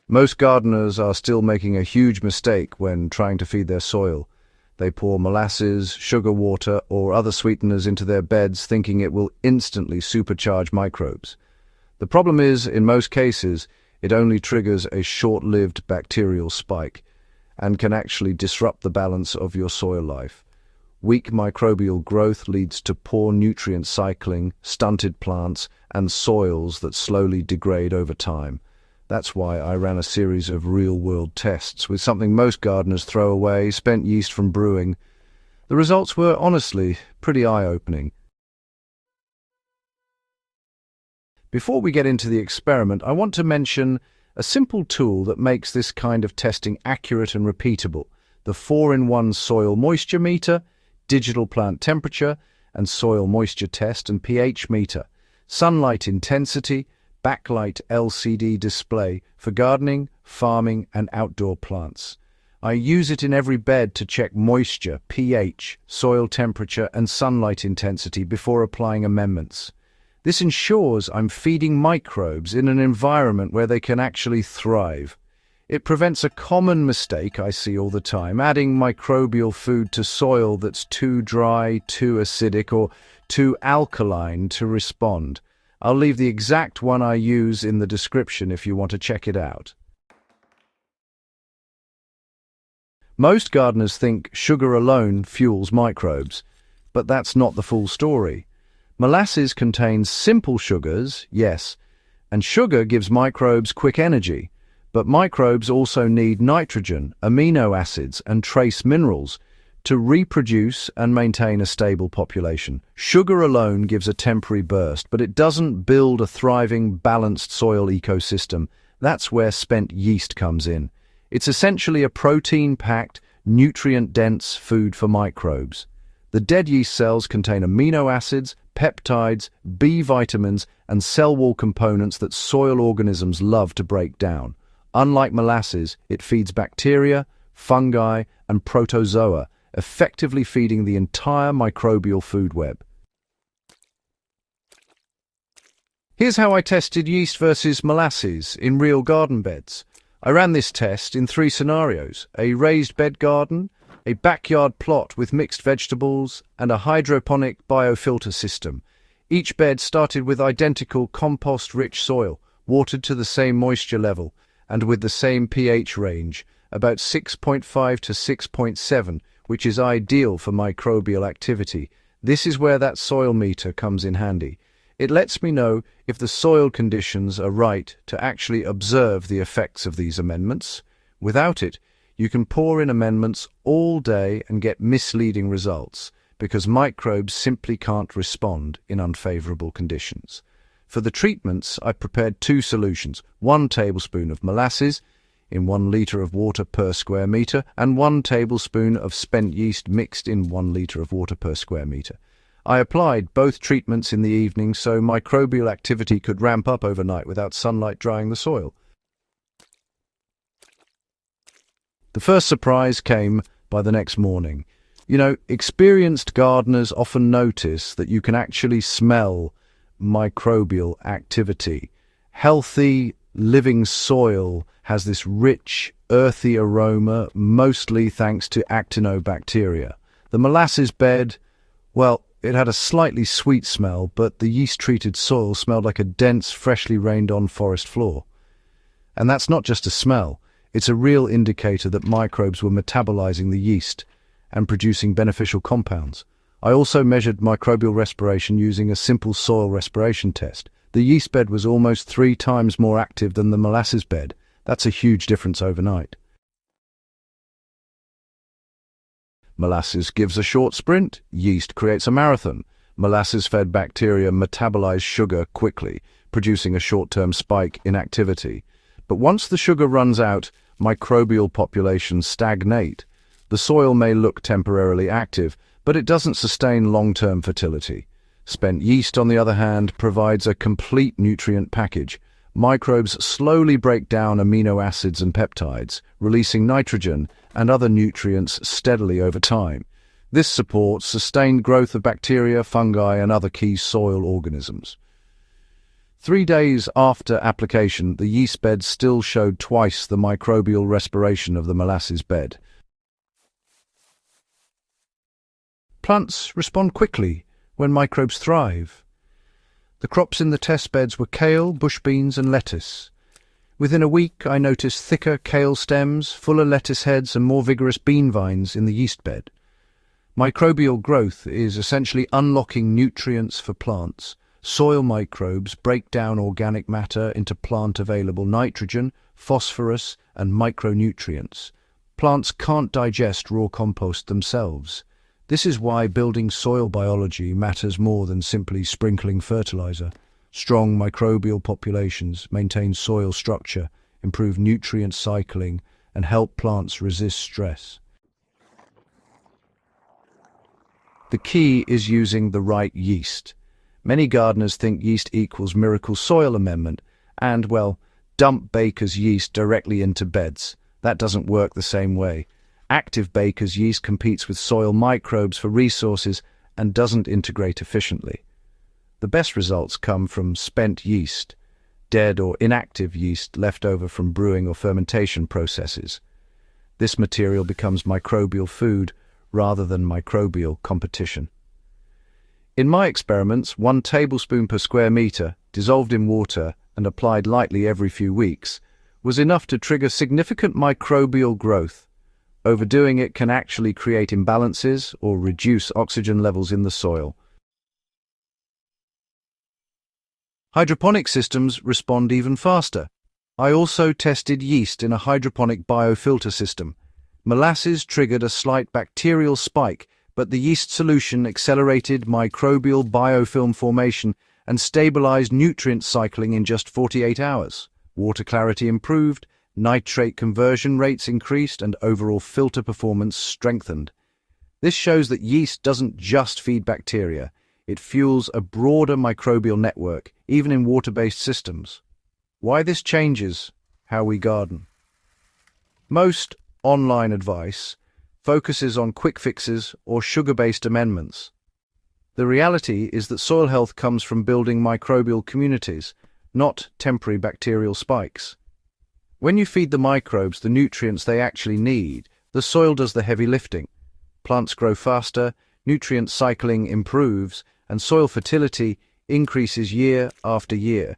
Most gardeners are still making a huge mistake when trying to feed their soil. They pour molasses, sugar water, or other sweeteners into their beds thinking it will instantly supercharge microbes. The problem is, in most cases, it only triggers a short-lived bacterial spike and can actually disrupt the balance of your soil life. Weak microbial growth leads to poor nutrient cycling, stunted plants, and soils that slowly degrade over time. That's why I ran a series of real-world tests with something most gardeners throw away, spent yeast from brewing. The results were, honestly, pretty eye-opening. Before we get into the experiment, I want to mention a simple tool that makes this kind of testing accurate and repeatable: the 4-in-1 soil moisture meter, digital plant temperature and soil moisture test, and pH meter, sunlight intensity, backlight LCD display for gardening, farming and outdoor plants. I use it in every bed to check moisture, pH, soil temperature and sunlight intensity before applying amendments. This ensures I'm feeding microbes in an environment where they can actually thrive. It prevents a common mistake I see all the time: adding microbial food to soil that's too dry, too acidic, or too alkaline to respond. I'll leave the exact one I use in the description if you want to check it out. Most gardeners think sugar alone fuels microbes, but that's not the full story. Molasses contains simple sugars, yes, and sugar gives microbes quick energy. But microbes also need nitrogen, amino acids, and trace minerals to reproduce and maintain a stable population. Sugar alone gives a temporary burst, but it doesn't build a thriving, balanced soil ecosystem. That's where spent yeast comes in. It's essentially a protein-packed, nutrient-dense food for microbes. The dead yeast cells contain amino acids, peptides, B vitamins, and cell wall components that soil organisms love to break down. Unlike molasses, it feeds bacteria, fungi, and protozoa, effectively feeding the entire microbial food web. Here's how I tested yeast versus molasses in real garden beds. I ran this test in 3 scenarios: a raised bed garden, a backyard plot with mixed vegetables, and a hydroponic biofilter system. Each bed started with identical compost-rich soil, watered to the same moisture level, and with the same pH range, about 6.5 to 6.7, which is ideal for microbial activity. This is where that soil meter comes in handy. It lets me know if the soil conditions are right to actually observe the effects of these amendments. Without it, you can pour in amendments all day and get misleading results, because microbes simply can't respond in unfavorable conditions. For the treatments, I prepared 2 solutions: 1 tablespoon of molasses in 1 liter of water per square meter, and 1 tablespoon of spent yeast mixed in 1 liter of water per square meter. I applied both treatments in the evening so microbial activity could ramp up overnight without sunlight drying the soil. The first surprise came by the next morning. Experienced gardeners often notice that you can actually smell microbial activity. Healthy, living soil has this rich, earthy aroma, mostly thanks to actinobacteria. The molasses bed, well, it had a slightly sweet smell, but the yeast-treated soil smelled like a dense, freshly rained-on forest floor. And that's not just a smell. It's a real indicator that microbes were metabolizing the yeast and producing beneficial compounds. I also measured microbial respiration using a simple soil respiration test. The yeast bed was almost 3 times more active than the molasses bed. That's a huge difference overnight. Molasses gives a short sprint, yeast creates a marathon. Molasses-fed bacteria metabolize sugar quickly, producing a short-term spike in activity. But once the sugar runs out, microbial populations stagnate. The soil may look temporarily active, but it doesn't sustain long-term fertility. Spent yeast, on the other hand, provides a complete nutrient package. Microbes slowly break down amino acids and peptides, releasing nitrogen and other nutrients steadily over time. This supports sustained growth of bacteria, fungi, and other key soil organisms. 3 days after application, the yeast bed still showed twice the microbial respiration of the molasses bed. Plants respond quickly when microbes thrive. The crops in the test beds were kale, bush beans and lettuce. Within a week, I noticed thicker kale stems, fuller lettuce heads and more vigorous bean vines in the yeast bed. Microbial growth is essentially unlocking nutrients for plants. Soil microbes break down organic matter into plant-available nitrogen, phosphorus, and micronutrients. Plants can't digest raw compost themselves. This is why building soil biology matters more than simply sprinkling fertilizer. Strong microbial populations maintain soil structure, improve nutrient cycling, and help plants resist stress. The key is using the right yeast. Many gardeners think yeast equals miracle soil amendment and, well, dump baker's yeast directly into beds. That doesn't work the same way. Active baker's yeast competes with soil microbes for resources and doesn't integrate efficiently. The best results come from spent yeast, dead or inactive yeast left over from brewing or fermentation processes. This material becomes microbial food rather than microbial competition. In my experiments, 1 tablespoon per square meter, dissolved in water and applied lightly every few weeks, was enough to trigger significant microbial growth. Overdoing it can actually create imbalances or reduce oxygen levels in the soil. Hydroponic systems respond even faster. I also tested yeast in a hydroponic biofilter system. Molasses triggered a slight bacterial spike, but the yeast solution accelerated microbial biofilm formation and stabilized nutrient cycling in just 48 hours. Water clarity improved, nitrate conversion rates increased, and overall filter performance strengthened. This shows that yeast doesn't just feed bacteria, it fuels a broader microbial network, even in water-based systems. Why this changes how we garden? Most online advice focuses on quick fixes or sugar-based amendments. The reality is that soil health comes from building microbial communities, not temporary bacterial spikes. When you feed the microbes the nutrients they actually need, the soil does the heavy lifting. Plants grow faster, nutrient cycling improves, and soil fertility increases year after year.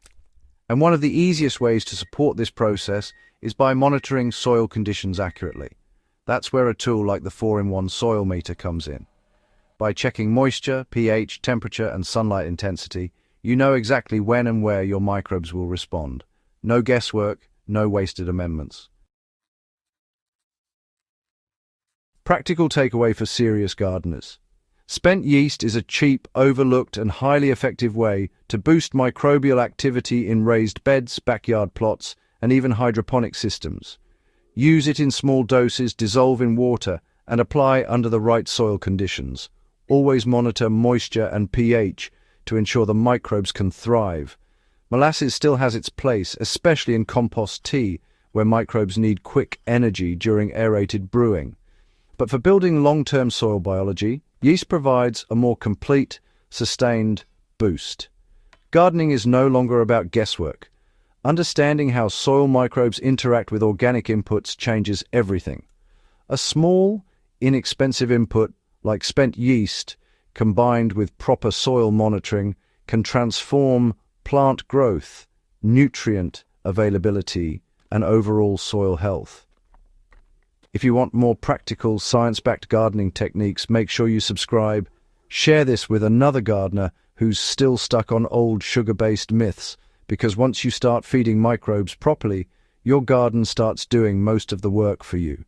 And one of the easiest ways to support this process is by monitoring soil conditions accurately. That's where a tool like the 4-in-1 soil meter comes in. By checking moisture, pH, temperature, and sunlight intensity, you know exactly when and where your microbes will respond. No guesswork, no wasted amendments. Practical takeaway for serious gardeners. Spent yeast is a cheap, overlooked, and highly effective way to boost microbial activity in raised beds, backyard plots, and even hydroponic systems. Use it in small doses, dissolve in water, and apply under the right soil conditions. Always monitor moisture and pH to ensure the microbes can thrive. Molasses still has its place, especially in compost tea, where microbes need quick energy during aerated brewing. But for building long-term soil biology, yeast provides a more complete, sustained boost. Gardening is no longer about guesswork. Understanding how soil microbes interact with organic inputs changes everything. A small, inexpensive input like spent yeast, combined with proper soil monitoring, can transform plant growth, nutrient availability, and overall soil health. If you want more practical, science-backed gardening techniques, make sure you subscribe. Share this with another gardener who's still stuck on old sugar-based myths, because once you start feeding microbes properly, your garden starts doing most of the work for you.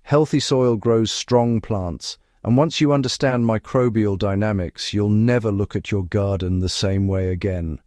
Healthy soil grows strong plants, and once you understand microbial dynamics, you'll never look at your garden the same way again.